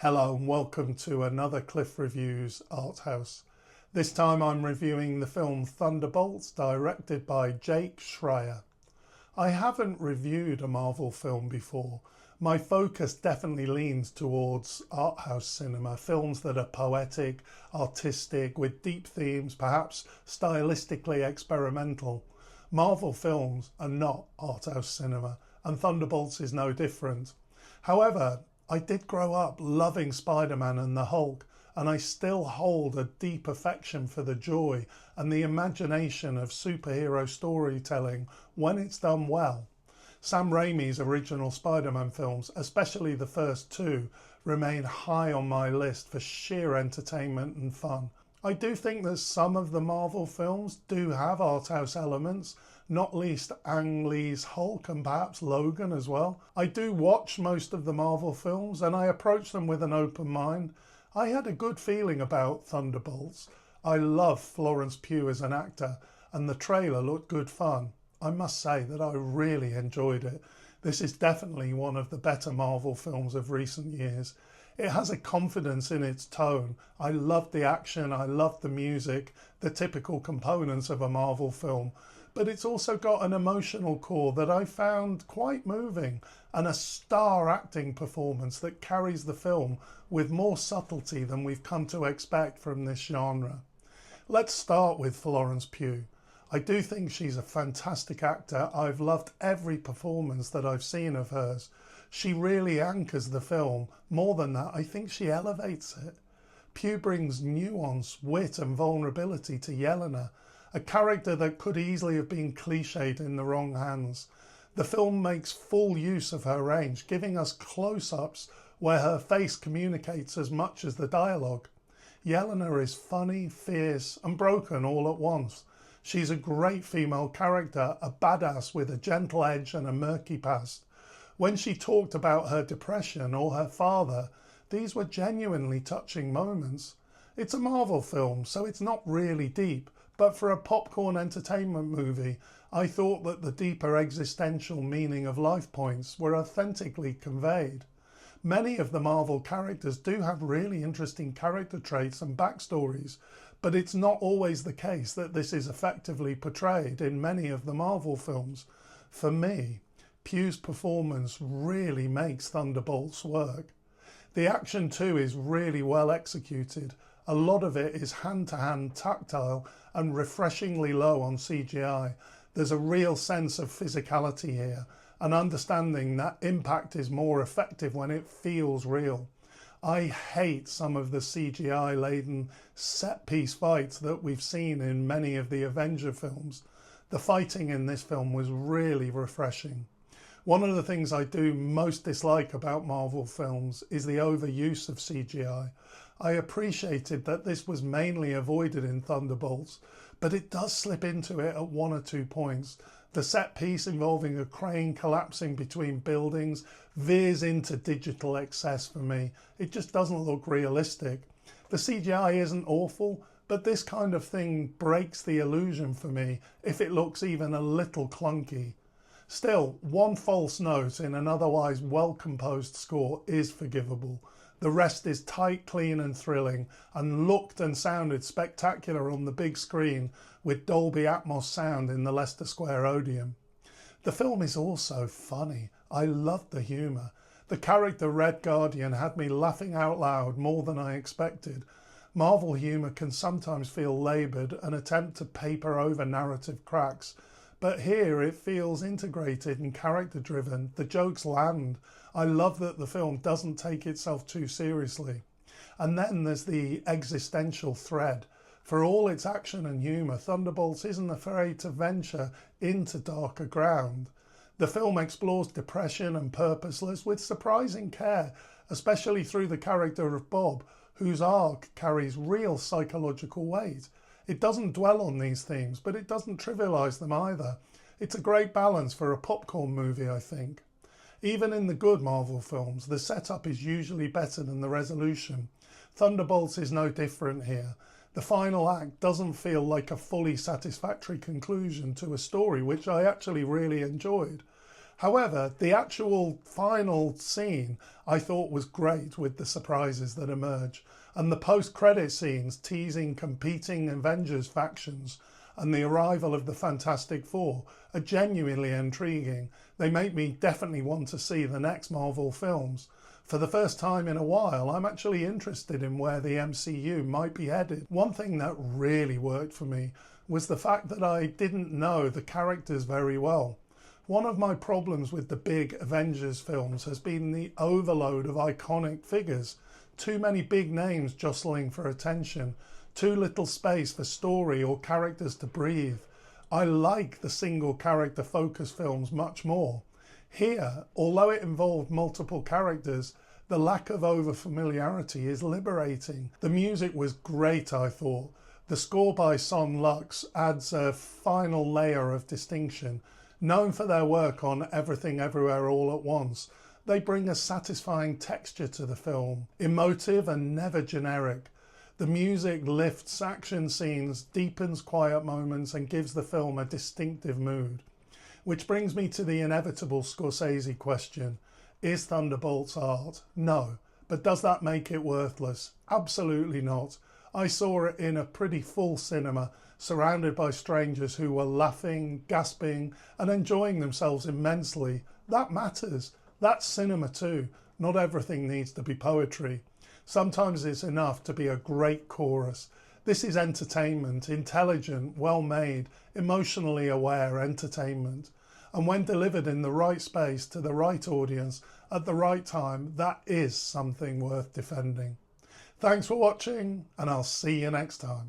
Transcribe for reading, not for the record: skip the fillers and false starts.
Hello and welcome to another Cliff Reviews Art House. This time I'm reviewing the film Thunderbolts, directed by Schreier. I haven't reviewed a Marvel film before. My focus definitely leans towards art house cinema, films that are poetic, artistic, with deep themes, perhaps stylistically experimental. Marvel films are not art house cinema, and Thunderbolts is no different. However, I did grow up loving Spider-Man and the Hulk, and I still hold a deep affection for the joy and the imagination of superhero storytelling when it's done well. Sam Raimi's original Spider-Man films, especially the first two, remain high on my list for sheer entertainment and fun. I do think that some of the Marvel films do have art house elements, not least Ang Lee's Hulk and perhaps Logan as well. I do watch most of the Marvel films and I approach them with an open mind. I had a good feeling about Thunderbolts. I love Florence Pugh as an actor and the trailer looked good fun. I must say that I really enjoyed it. This is definitely one of the better Marvel films of recent years. It has a confidence in its tone. I loved the action, I loved the music, the typical components of a Marvel film. But it's also got an emotional core that I found quite moving and a star acting performance that carries the film with more subtlety than we've come to expect from this genre. Let's start with Florence Pugh. I do think she's a fantastic actor. I've loved every performance that I've seen of hers. She really anchors the film. More than that, I think she elevates it. Pugh brings nuance, wit and vulnerability to Yelena, a character that could easily have been cliched in the wrong hands. The film makes full use of her range, giving us close-ups where her face communicates as much as the dialogue. Yelena is funny, fierce and broken all at once. She's a great female character, a badass with a gentle edge and a murky past. When she talked about her depression or her father, these were genuinely touching moments. It's a Marvel film, so it's not really deep, but for a popcorn entertainment movie, I thought that the deeper existential meaning of life points were authentically conveyed. Many of the Marvel characters do have really interesting character traits and backstories, but it's not always the case that this is effectively portrayed in many of the Marvel films. For me, Pugh's performance really makes Thunderbolts work. The action too is really well executed. A lot of it is hand-to-hand tactile and refreshingly low on CGI. There's a real sense of physicality here, and understanding that impact is more effective when it feels real. I hate some of the CGI-laden set-piece fights that we've seen in many of the Avenger films. The fighting in this film was really refreshing. One of the things I do most dislike about Marvel films is the overuse of CGI. I appreciated that this was mainly avoided in Thunderbolts, but it does slip into it at one or two points. The set piece involving a crane collapsing between buildings veers into digital excess for me. It just doesn't look realistic. The CGI isn't awful, but this kind of thing breaks the illusion for me if it looks even a little clunky. Still, one false note in an otherwise well-composed score is forgivable. The rest is tight, clean and thrilling, and looked and sounded spectacular on the big screen with Dolby Atmos sound in the Leicester Square Odeon. The film is also funny. I loved the humour. The character Red Guardian had me laughing out loud more than I expected. Marvel humour can sometimes feel laboured and attempt to paper over narrative cracks, but here it feels integrated and character-driven. The jokes land. I love that the film doesn't take itself too seriously. And then there's the existential thread. For all its action and humour, Thunderbolts isn't afraid to venture into darker ground. The film explores depression and purposelessness with surprising care, especially through the character of Bob, whose arc carries real psychological weight. It doesn't dwell on these themes, but it doesn't trivialise them either. It's a great balance for a popcorn movie, I think. Even in the good Marvel films, the setup is usually better than the resolution. Thunderbolts is no different here. The final act doesn't feel like a fully satisfactory conclusion to a story which I actually really enjoyed. However, the actual final scene I thought was great, with the surprises that emerge, and the post-credit scenes teasing competing Avengers factions and the arrival of the Fantastic Four are genuinely intriguing. They make me definitely want to see the next Marvel films. For the first time in a while, I'm actually interested in where the MCU might be headed. One thing that really worked for me was the fact that I didn't know the characters very well. One of my problems with the big Avengers films has been the overload of iconic figures. Too many big names jostling for attention, too little space for story or characters to breathe. I like the single character focus films much more. Here, although it involved multiple characters, the lack of over-familiarity is liberating. The music was great, I thought. The score by Son Lux adds a final layer of distinction. Known for their work on Everything Everywhere All at Once, they bring a satisfying texture to the film, emotive and never generic. The music lifts action scenes, deepens quiet moments, and gives the film a distinctive mood. Which brings me to the inevitable Scorsese question. Is Thunderbolts art? No. But does that make it worthless? Absolutely not. I saw it in a pretty full cinema, surrounded by strangers who were laughing, gasping, and enjoying themselves immensely. That matters. That's cinema too. Not everything needs to be poetry. Sometimes it's enough to be a great chorus. This is entertainment, intelligent, well-made, emotionally aware entertainment. And when delivered in the right space to the right audience at the right time, that is something worth defending. Thanks for watching, and I'll see you next time.